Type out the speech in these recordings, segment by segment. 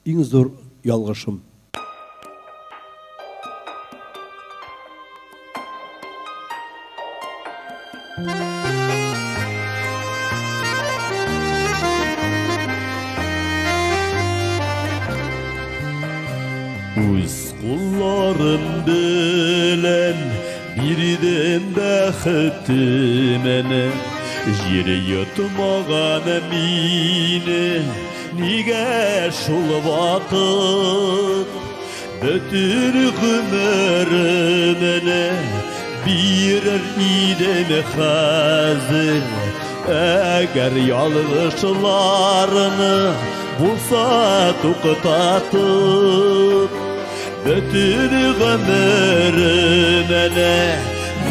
иң зур ялгышым. Үз кулларым белән бирдем бәхетемне, җир йотмаган мине, нигә шул вакыт бөтен гомеремне бирер идем хәзер, әгәр ялгышларны булса туктатып, bütün ömrümene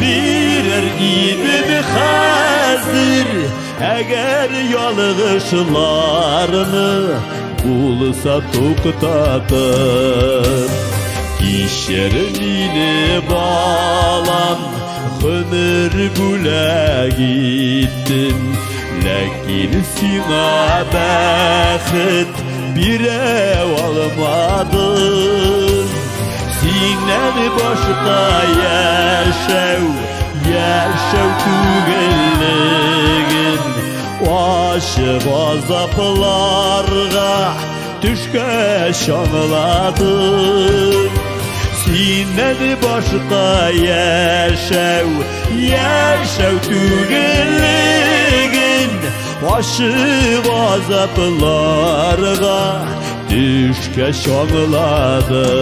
birer idem hazır, eğer yalgışlarını bulsa tuktatır. Kişerliğini balam, ömür bule gittim, lakin sina bəxet bir ev almadım. Sinden başka yaşav tügelligin, aşık azaplarga düşkeş anladım. Sinden başka yaşav tügelligin, aşık azaplarga düşkeş anladım.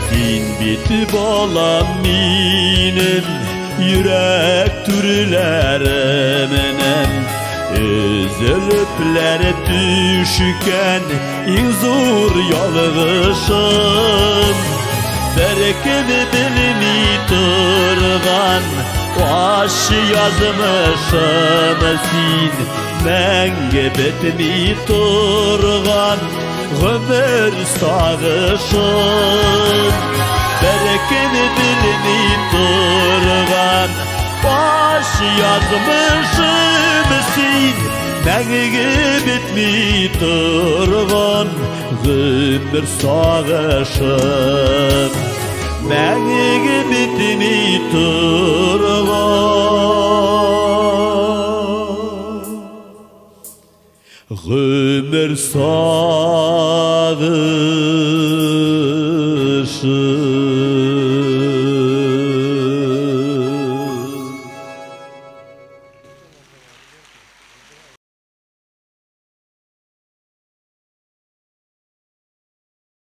Sin biti balam minin, yürek türleriminen, üzülüpler düşken en zor yalgışım. Berkin bilmi turgan aş yazmışım, sin menge bitmi turgan ömür sağışım. Berkin bilmi turgan aş yazmışım, sin menge bitmi turgan ömür sağışım. Menge bitmi turgan ömür sağışım.